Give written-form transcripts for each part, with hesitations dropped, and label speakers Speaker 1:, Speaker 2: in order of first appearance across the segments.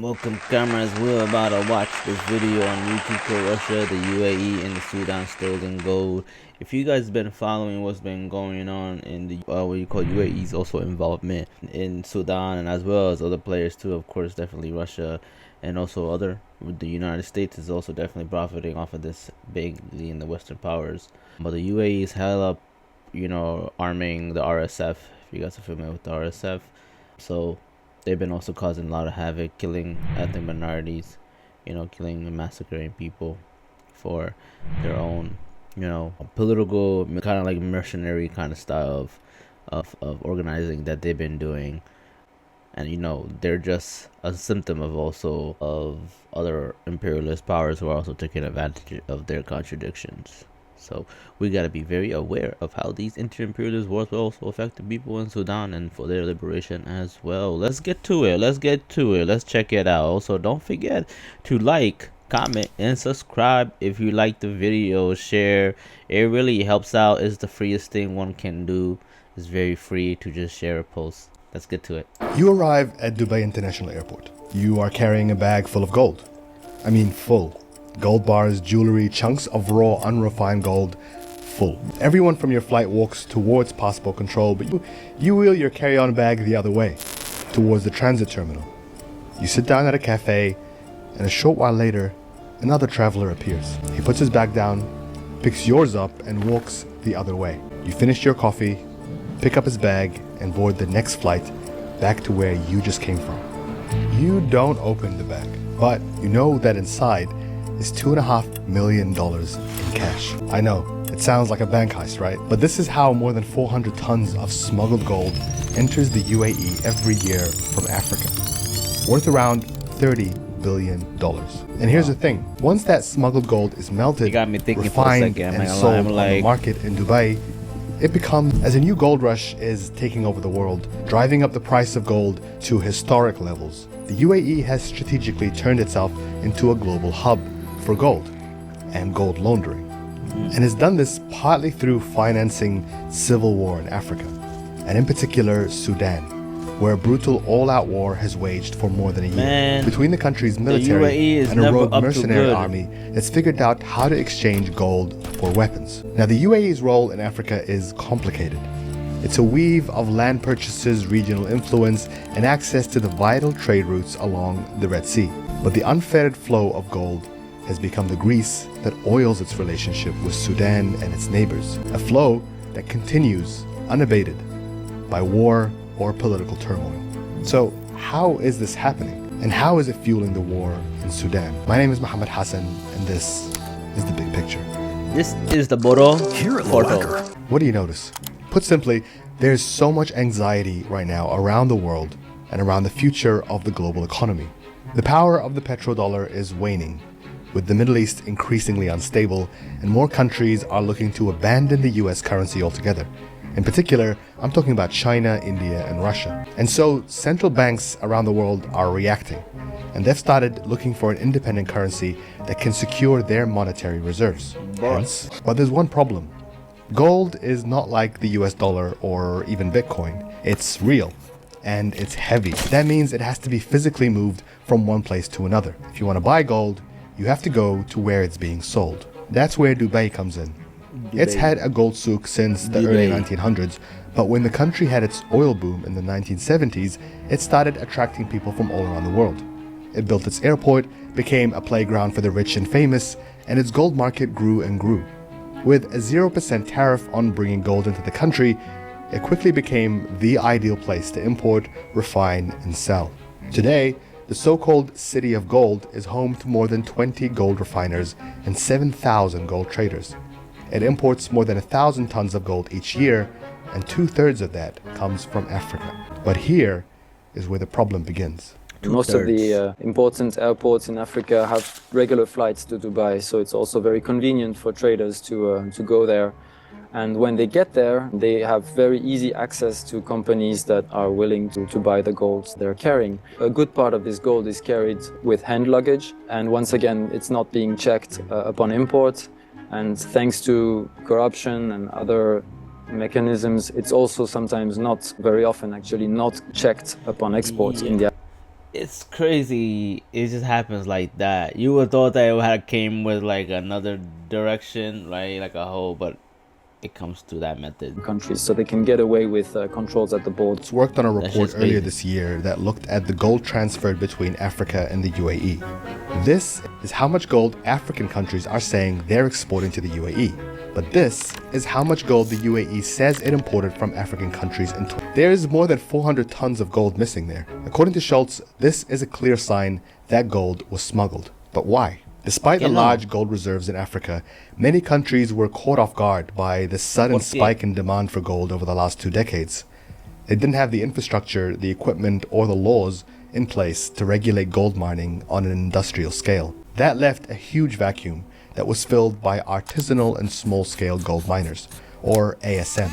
Speaker 1: Welcome cameras, we're about to watch this video on YouTube called Russia, the UAE, and the Sudan stolen gold. If you guys been following what's been going on in the what you call UAE's also involvement in Sudan, and as well as other players too, of course, definitely Russia, and also the United States is also definitely profiting off of this bigly in the Western powers. But the UAE is hell up, arming the RSF. If you guys are familiar with the RSF, so they've been also causing a lot of havoc, killing ethnic minorities, killing and massacring people for their own, political kind of like mercenary kind of style of organizing that they've been doing. And they're just a symptom of also of other imperialist powers who are also taking advantage of their contradictions. So we got to be very aware of how these inter-imperialist wars will also affect the people in Sudan and for their liberation as well. Let's get to it. Let's check it out. Also, don't forget to like, comment, and subscribe if you like the video. Share. It really helps out. It's the freest thing one can do. It's very free to just share a post. Let's get to it.
Speaker 2: You arrive at Dubai International Airport. You are carrying a bag full of gold. I mean full. Gold bars, jewelry, chunks of raw, unrefined gold, full. Everyone from your flight walks towards passport control, but you wheel your carry-on bag the other way, towards the transit terminal. You sit down at a cafe, and a short while later, another traveler appears. He puts his bag down, picks yours up, and walks the other way. You finish your coffee, pick up his bag, and board the next flight back to where you just came from. You don't open the bag, but you know that inside is $2.5 million in cash. I know, it sounds like a bank heist, right? But this is how more than 400 tons of smuggled gold enters the UAE every year from Africa, worth around $30 billion. And here's the thing, once that smuggled gold is melted, refined, and sold on the market in Dubai, it becomes, as a new gold rush is taking over the world, driving up the price of gold to historic levels. The UAE has strategically turned itself into a global hub for gold and gold laundering, and has done this partly through financing civil war in Africa, and in particular Sudan, where a brutal all-out war has waged for more than a year between the country's military and a rogue mercenary army that's figured out how to exchange gold for weapons. Now, the UAE's role in Africa is complicated. It's a weave of land purchases, regional influence, and access to the vital trade routes along the Red Sea. But the unfettered flow of gold has become the grease that oils its relationship with Sudan and its neighbors, a flow that continues unabated by war or political turmoil. So how is this happening? And how is it fueling the war in Sudan? My name is Mohammed Hassan, and this is the big picture.
Speaker 1: This is the Boro
Speaker 2: photo. What do you notice? Put simply, there's so much anxiety right now around the world and around the future of the global economy. The power of the petrodollar is waning, with the Middle East increasingly unstable, and more countries are looking to abandon the US currency altogether. In particular, I'm talking about China, India, and Russia. And so central banks around the world are reacting, and they've started looking for an independent currency that can secure their monetary reserves. But there's one problem. Gold is not like the US dollar or even Bitcoin. It's real, and it's heavy. That means it has to be physically moved from one place to another. If you want to buy gold, you have to go to where it's being sold. That's where Dubai comes in. It's had a gold souk since the early 1900s, but when the country had its oil boom in the 1970s, it started attracting people from all around the world. It built its airport, became a playground for the rich and famous, and its gold market grew and grew. With a 0% tariff on bringing gold into the country, it quickly became the ideal place to import, refine, and sell. Today, the so-called City of Gold is home to more than 20 gold refiners and 7,000 gold traders. It imports more than 1,000 tons of gold each year, and 2/3 of that comes from Africa. But here is where the problem begins.
Speaker 3: Most of the important airports in Africa have regular flights to Dubai, so it's also very convenient for traders to go there. And when they get there, they have very easy access to companies that are willing to buy the gold they're carrying. A good part of this gold is carried with hand luggage, and once again, it's not being checked upon import. And thanks to corruption and other mechanisms, it's also sometimes not, very often actually, not checked upon exports in the
Speaker 1: It's crazy. It just happens like that. You would thought that it had came with like another direction, right? Like a whole, but it comes to that method.
Speaker 3: Countries, so they can get away with controls at the border.
Speaker 2: Worked on a
Speaker 1: That
Speaker 2: report
Speaker 1: shit's
Speaker 2: earlier
Speaker 1: crazy.
Speaker 2: this year that looked at the gold transferred between Africa and the UAE. This is how much gold African countries are saying they're exporting to the UAE. But this is how much gold the UAE says it imported from African countries. There is more than 400 tons of gold missing there. According to Schultz, this is a clear sign that gold was smuggled. But why? Despite the large gold reserves in Africa, many countries were caught off guard by the sudden spike in demand for gold over the last 2 decades. They didn't have the infrastructure, the equipment, or the laws in place to regulate gold mining on an industrial scale. That left a huge vacuum that was filled by artisanal and small-scale gold miners, or ASM.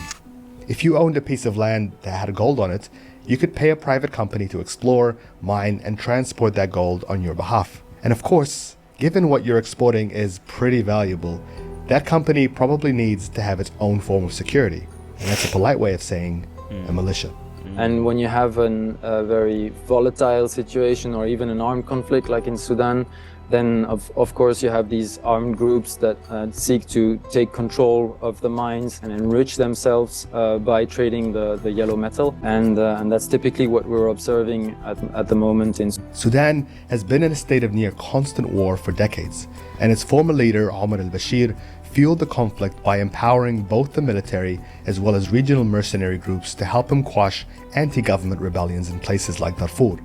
Speaker 2: If you owned a piece of land that had gold on it, you could pay a private company to explore, mine, and transport that gold on your behalf. And of course, given what you're exporting is pretty valuable, that company probably needs to have its own form of security. And that's a polite way of saying a militia.
Speaker 3: And when you have a very volatile situation or even an armed conflict like in Sudan, then of course you have these armed groups that seek to take control of the mines and enrich themselves by trading the yellow metal. And that's typically what we're observing at the moment in
Speaker 2: Sudan has been in a state of near constant war for decades, and its former leader, Omar al-Bashir, fueled the conflict by empowering both the military as well as regional mercenary groups to help him quash anti-government rebellions in places like Darfur,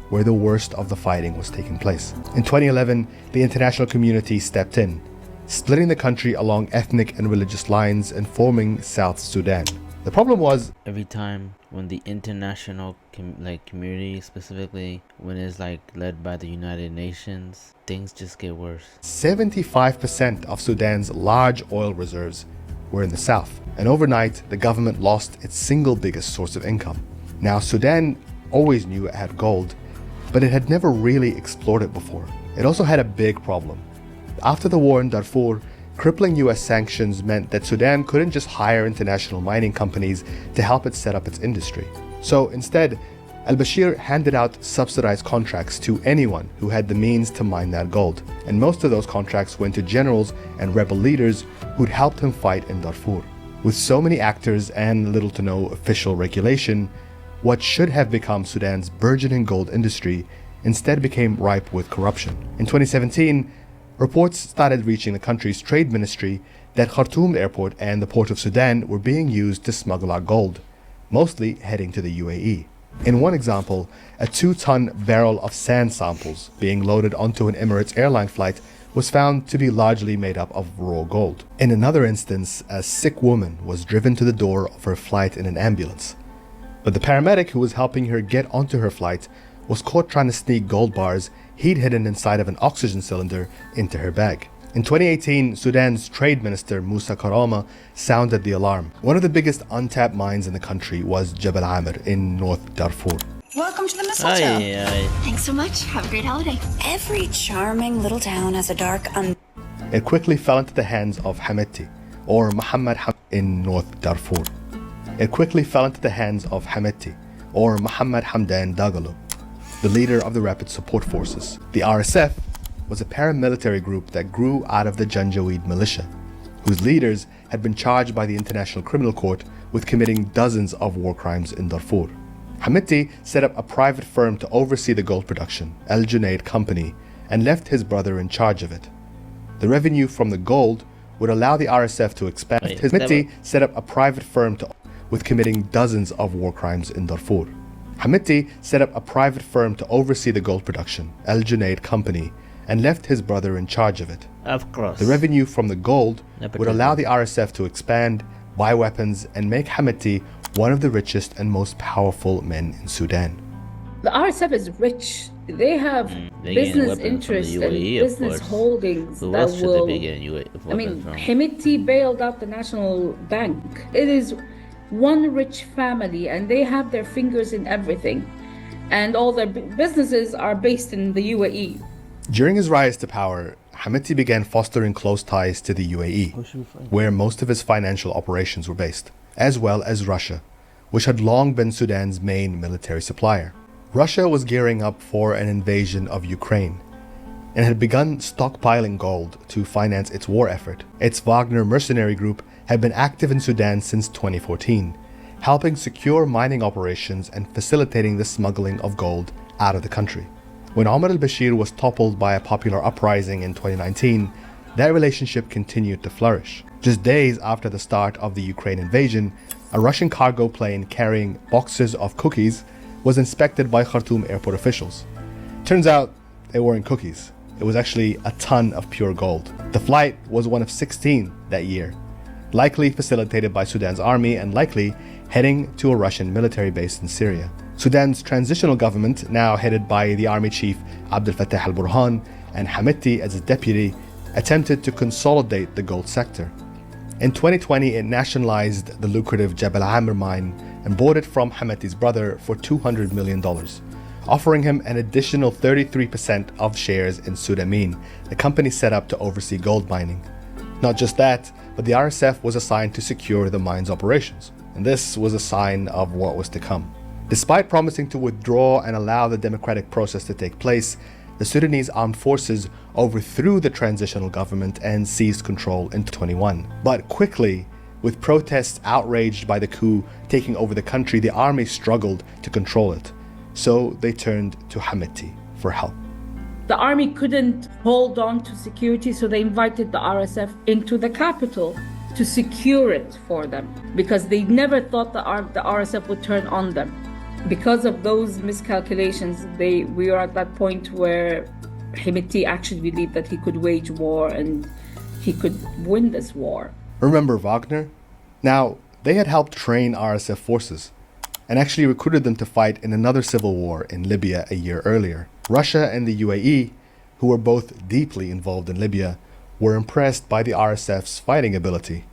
Speaker 2: where the worst of the fighting was taking place. In 2011, the international community stepped in, splitting the country along ethnic and religious lines and forming South Sudan. The problem was,
Speaker 1: Every time when the international community, specifically when it's like led by the United Nations, things just get worse.
Speaker 2: 75% of Sudan's large oil reserves were in the south, and overnight the government lost its single biggest source of income. Now, Sudan always knew it had gold, but it had never really explored it before. It also had a big problem. After the war in Darfur, crippling US sanctions meant that Sudan couldn't just hire international mining companies to help it set up its industry. So instead, al-Bashir handed out subsidized contracts to anyone who had the means to mine that gold. And most of those contracts went to generals and rebel leaders who'd helped him fight in Darfur. With so many actors and little to no official regulation, what should have become Sudan's burgeoning gold industry instead became ripe with corruption. In 2017, reports started reaching the country's trade ministry that Khartoum airport and the port of Sudan were being used to smuggle out gold, mostly heading to the UAE. In one example, a 2-ton barrel of sand samples being loaded onto an Emirates airline flight was found to be largely made up of raw gold. In another instance, a sick woman was driven to the door of her flight in an ambulance. But the paramedic who was helping her get onto her flight was caught trying to sneak gold bars he'd hidden inside of an oxygen cylinder into her bag. In 2018, Sudan's trade minister Musa Karama sounded the alarm. One of the biggest untapped mines in the country was Jebel Amr in North Darfur.
Speaker 4: Welcome to the mistletoe.
Speaker 1: Aye.
Speaker 4: Thanks so much. Have a great holiday. Every charming little town has a dark
Speaker 2: It quickly fell into the hands of Hameti, or Mohammed in North Darfur. It quickly fell into the hands of Hameti, or Mohammed Hamdan Dagalo, the leader of the Rapid Support Forces. The RSF was a paramilitary group that grew out of the Janjaweed militia, whose leaders had been charged by the International Criminal Court with committing dozens of war crimes in Darfur. Hameti set up a private firm to oversee the gold production, Al Junaid Company, and left his brother in charge of it. The revenue from the gold would allow the RSF to expand. Hameti set up a private firm with committing dozens of war crimes in Darfur. Hameti set up a private firm to oversee the gold production, Al Junaid Company, and left his brother in charge of it.
Speaker 1: Of course.
Speaker 2: The revenue from the gold would allow the RSF to expand, buy weapons, and make Hameti one of the richest and most powerful men in Sudan.
Speaker 5: The RSF is rich. They have
Speaker 1: They getting
Speaker 5: business
Speaker 1: weapons from the
Speaker 5: interests and
Speaker 1: UAE, of
Speaker 5: business
Speaker 1: course.
Speaker 5: holdings
Speaker 1: Who
Speaker 5: that
Speaker 1: else should
Speaker 5: will.
Speaker 1: they be getting
Speaker 5: I mean,
Speaker 1: from?
Speaker 5: Hemeti bailed out the National Bank. It is one rich family, and they have their fingers in everything. And all their businesses are based in the UAE.
Speaker 2: During his rise to power, Hameti began fostering close ties to the UAE, where most of his financial operations were based, as well as Russia, which had long been Sudan's main military supplier. Russia was gearing up for an invasion of Ukraine and had begun stockpiling gold to finance its war effort. Its Wagner mercenary group had been active in Sudan since 2014, helping secure mining operations and facilitating the smuggling of gold out of the country. When Omar al-Bashir was toppled by a popular uprising in 2019, that relationship continued to flourish. Just days after the start of the Ukraine invasion, a Russian cargo plane carrying boxes of cookies was inspected by Khartoum airport officials. Turns out they weren't cookies. It was actually a ton of pure gold. The flight was one of 16 that year, likely facilitated by Sudan's army and likely heading to a Russian military base in Syria. Sudan's transitional government, now headed by the army chief Abdel Fattah al-Burhan and Hamidti as its deputy, attempted to consolidate the gold sector. In 2020, it nationalized the lucrative Jebel Amr mine and bought it from Hamidti's brother for $200 million, offering him an additional 33% of shares in Sudamin, the company set up to oversee gold mining. Not just that, but the RSF was assigned to secure the mine's operations, and this was a sign of what was to come. Despite promising to withdraw and allow the democratic process to take place, the Sudanese armed forces overthrew the transitional government and seized control in 2021. But quickly, with protests outraged by the coup taking over the country, the army struggled to control it. So they turned to Hamidti for help.
Speaker 5: The army couldn't hold on to security, so they invited the RSF into the capital to secure it for them, because they never thought the RSF would turn on them. Because of those miscalculations, we were at that point where Hamidti actually believed that he could wage war and he could win this war.
Speaker 2: Remember Wagner? Now, they had helped train RSF forces and actually recruited them to fight in another civil war in Libya a year earlier. Russia and the UAE, who were both deeply involved in Libya, were impressed by the RSF's fighting ability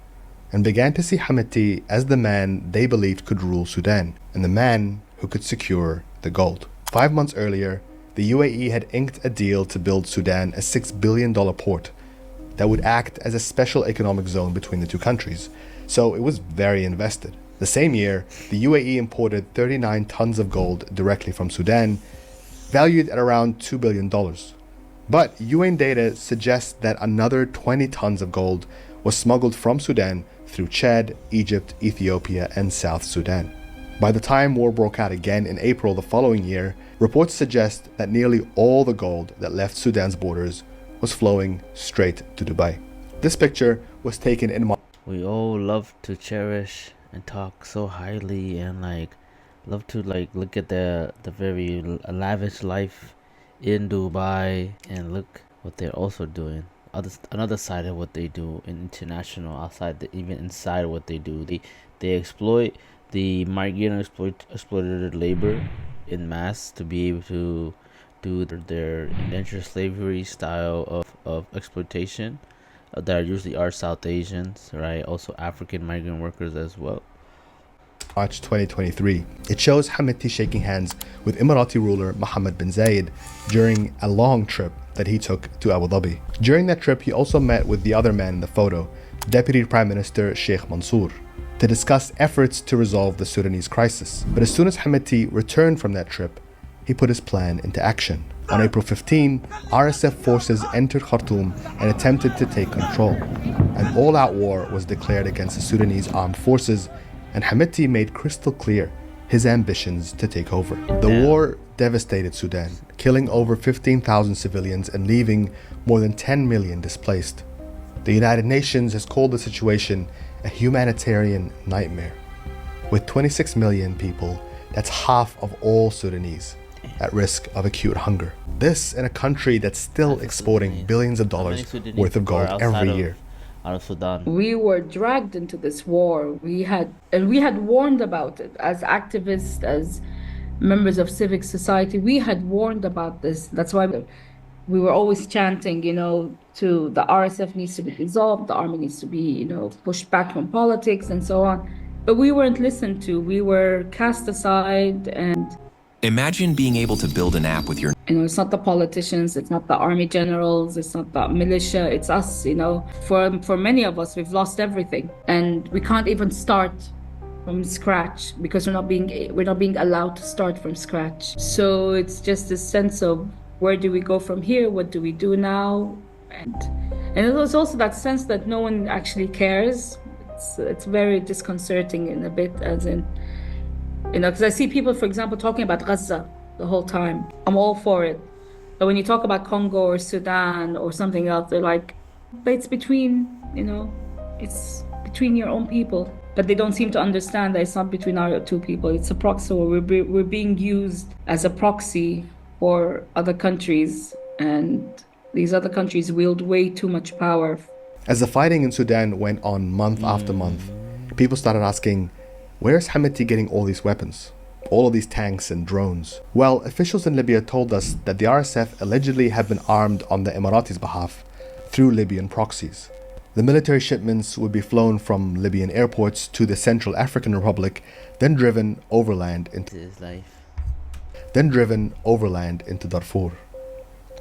Speaker 2: and began to see Hamidti as the man they believed could rule Sudan and the man who could secure the gold. 5 months earlier, the UAE had inked a deal to build Sudan a $6 billion port that would act as a special economic zone between the two countries, so it was very invested. The same year, the UAE imported 39 tons of gold directly from Sudan, valued at around $2 billion. But UN data suggests that another 20 tons of gold was smuggled from Sudan through Chad, Egypt, Ethiopia, and South Sudan. By the time war broke out again in April the following year, reports suggest that nearly all the gold that left Sudan's borders was flowing straight to Dubai. This picture was taken in
Speaker 1: We all love to cherish and talk so highly and love to look at the very lavish life in Dubai, and look what they're also doing. Another side of what they do in international, even inside what they do, they exploit the migrant exploited labor in mass to be able to do their indentured slavery style of exploitation that usually are South Asians, right? Also African migrant workers as well.
Speaker 2: March 2023. It shows Hamidti shaking hands with Emirati ruler Mohammed bin Zayed during a long trip that he took to Abu Dhabi. During that trip, he also met with the other man in the photo, Deputy Prime Minister Sheikh Mansour, to discuss efforts to resolve the Sudanese crisis. But as soon as Hamidti returned from that trip, he put his plan into action. On April 15, RSF forces entered Khartoum and attempted to take control. An all-out war was declared against the Sudanese armed forces, and Hamidti made crystal clear his ambitions to take over. The war devastated Sudan, killing over 15,000 civilians and leaving more than 10 million displaced. The United Nations has called the situation a humanitarian nightmare. With 26 million people, that's half of all Sudanese at risk of acute hunger. This in a country that's still exporting billions of dollars worth of gold every year.
Speaker 1: Out of Sudan.
Speaker 5: We were dragged into this war. We had warned about it as activists, as members of civic society. We had warned about this. That's why we were always chanting, to the RSF needs to be dissolved, the army needs to be, pushed back from politics and so on. But we weren't listened to. We were cast aside. And
Speaker 6: imagine being able to build an app with your...
Speaker 5: it's not the politicians, it's not the army generals, it's not the militia, it's us, For many of us, we've lost everything. And we can't even start from scratch because we're not being allowed to start from scratch. So it's just this sense of where do we go from here? What do we do now? And it was also that sense that no one actually cares. It's very disconcerting in a bit, as in, because I see people, for example, talking about Gaza the whole time. I'm all for it. But when you talk about Congo or Sudan or something else, they're like, but it's between, it's between your own people. But they don't seem to understand that it's not between our two people. It's a proxy. So we're being used as a proxy for other countries, and these other countries wield way too much power.
Speaker 2: As the fighting in Sudan went on month after month, people started asking, where's Hamiti getting all these weapons? All of these tanks and drones? Well, officials in Libya told us that the RSF allegedly have been armed on the Emiratis' behalf through Libyan proxies. The military shipments would be flown from Libyan airports to the Central African Republic, then driven overland into Darfur.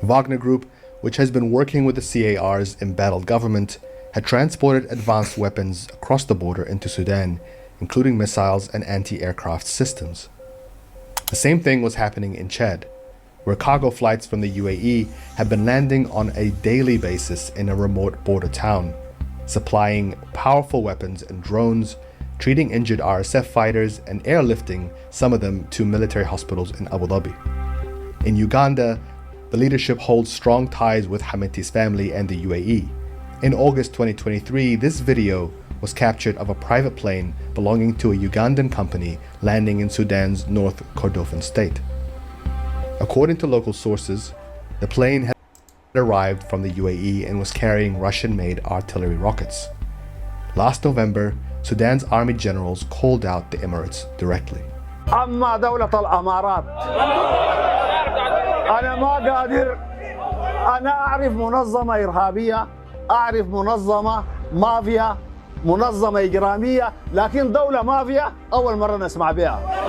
Speaker 2: Wagner Group, which has been working with the CAR's embattled government, had transported advanced weapons across the border into Sudan, including missiles and anti-aircraft systems. The same thing was happening in Chad, where cargo flights from the UAE have been landing on a daily basis in a remote border town, supplying powerful weapons and drones, treating injured RSF fighters and airlifting some of them to military hospitals in Abu Dhabi. In Uganda, the leadership holds strong ties with Hamiti's family and the UAE. In August 2023, this video was captured of a private plane belonging to a Ugandan company landing in Sudan's North Kordofan state. According to local sources, the plane had arrived from the UAE and was carrying Russian-made artillery rockets. Last November, Sudan's army generals called out the Emirates directly.
Speaker 7: أما دولة الإمارات أنا ما قادر أنا أعرف منظمة إرهابية أعرف منظمة مافيا منظمة إجرامية لكن دولة مافيا أول مرة نسمع بها.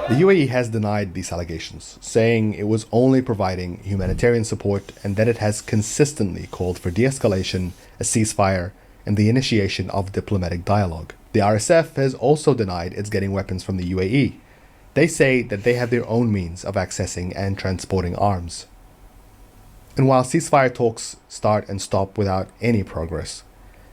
Speaker 2: The UAE has denied these allegations, saying it was only providing humanitarian support and that it has consistently called for de-escalation, a ceasefire, and the initiation of diplomatic dialogue. The RSF has also denied it's getting weapons from the UAE. They say that they have their own means of accessing and transporting arms. And while ceasefire talks start and stop without any progress,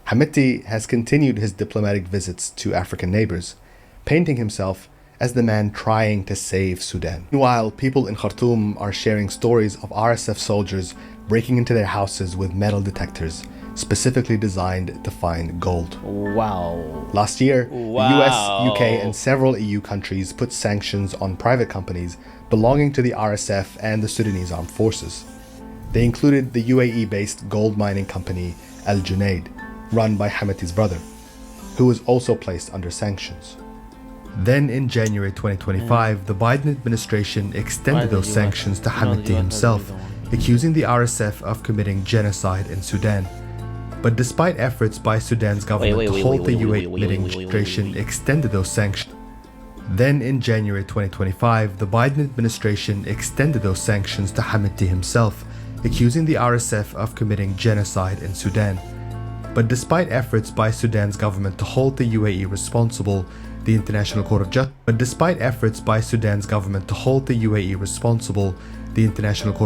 Speaker 2: Hamiti has continued his diplomatic visits to African neighbors, painting himself as the man trying to save Sudan. Meanwhile, people in Khartoum are sharing stories of RSF soldiers breaking into their houses with metal detectors specifically designed to find gold.
Speaker 1: Wow.
Speaker 2: Last year, the US, UK, and several EU countries put sanctions on private companies belonging to the RSF and the Sudanese armed forces. They included the UAE-based gold mining company Al Junaid, run by Hamiti's brother, who was also placed under sanctions. Then in January 2025, the Biden administration extended those sanctions to Hamiti himself, accusing the RSF of committing genocide in Sudan. But despite efforts by Sudan's government to halt the UAE administration extended those sanctions. Then in January 2025, the Biden administration extended those sanctions to Hamiti himself, accusing the RSF of committing genocide in Sudan. But despite efforts by Sudan's government to hold the UAE responsible, the International Court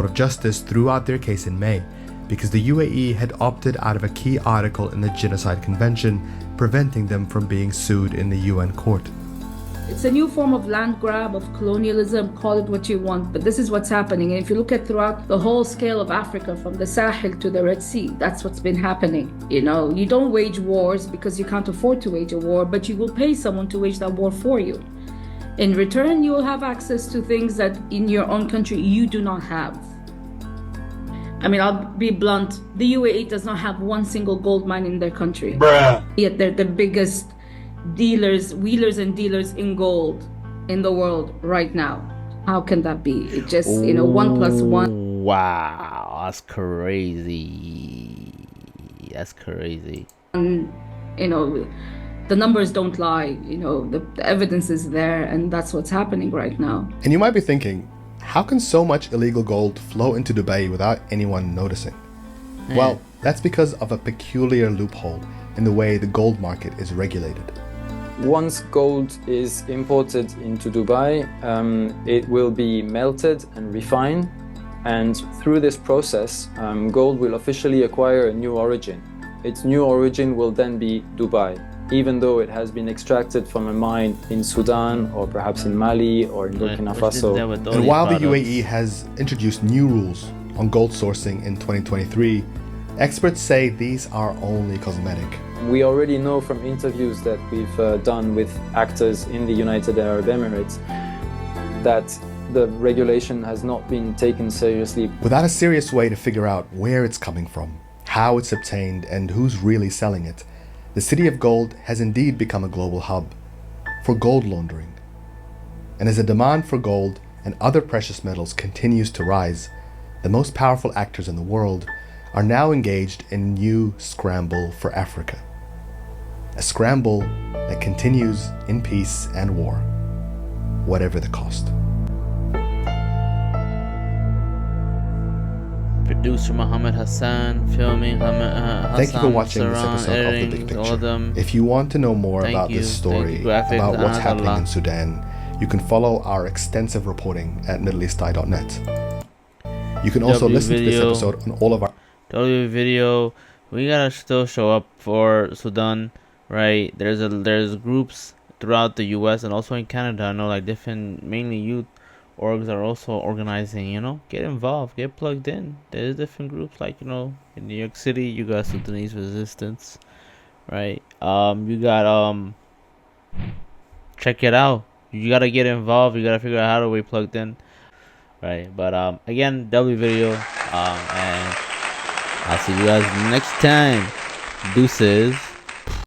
Speaker 2: of Justice threw out their case in May, because the UAE had opted out of a key article in the Genocide Convention, preventing them from being sued in the UN court.
Speaker 5: It's a new form of land grab, of colonialism, call it what you want, but this is what's happening. And if you look at throughout the whole scale of Africa, from the Sahel to the Red Sea, that's what's been happening. You don't wage wars because you can't afford to wage a war, but you will pay someone to wage that war for you. In return, you will have access to things that in your own country you do not have. I mean, I'll be blunt, the UAE does not have one single gold mine in their country. Bruh. Yet they're the biggest wheelers and dealers in gold in the world right now. How can that be? It just, 1 + 1.
Speaker 1: Wow, that's crazy. That's crazy.
Speaker 5: And, the numbers don't lie. The evidence is there, and that's what's happening right now.
Speaker 2: And you might be thinking, how can so much illegal gold flow into Dubai without anyone noticing? Well, that's because of a peculiar loophole in the way the gold market is regulated.
Speaker 3: Once gold is imported into Dubai, it will be melted and refined, and through this process, gold will officially acquire a new origin. Its new origin will then be Dubai, even though it has been extracted from a mine in Sudan or perhaps in Mali or in Burkina Faso.
Speaker 2: And while the UAE has introduced new rules on gold sourcing in 2023, experts say these are only cosmetic.
Speaker 3: We already know from interviews that we've done with actors in the United Arab Emirates that the regulation has not been taken seriously.
Speaker 2: Without a serious way to figure out where it's coming from, how it's obtained, and who's really selling it, the City of Gold has indeed become a global hub for gold laundering. And as the demand for gold and other precious metals continues to rise, the most powerful actors in the world are now engaged in a new scramble for Africa. A scramble that continues in peace and war, whatever the cost.
Speaker 1: Producer Mohammed Hassan, filming
Speaker 2: Thank you for watching this episode of The Big Picture. If you want to know more about this story, about what's happening in Sudan, you can follow our extensive reporting at middleeasty.net. You can also listen to this episode on all of our
Speaker 1: video. We gotta still show up for Sudan, right? There's groups throughout the US and also in Canada. I know like different, mainly youth orgs are also organizing, get involved, get plugged in. There's different groups like, in New York City, you got Sudanese resistance, right? You got, check it out. You gotta get involved. You gotta figure out how to be plugged in, right? But, again, video, and I'll see you guys next time. Deuces.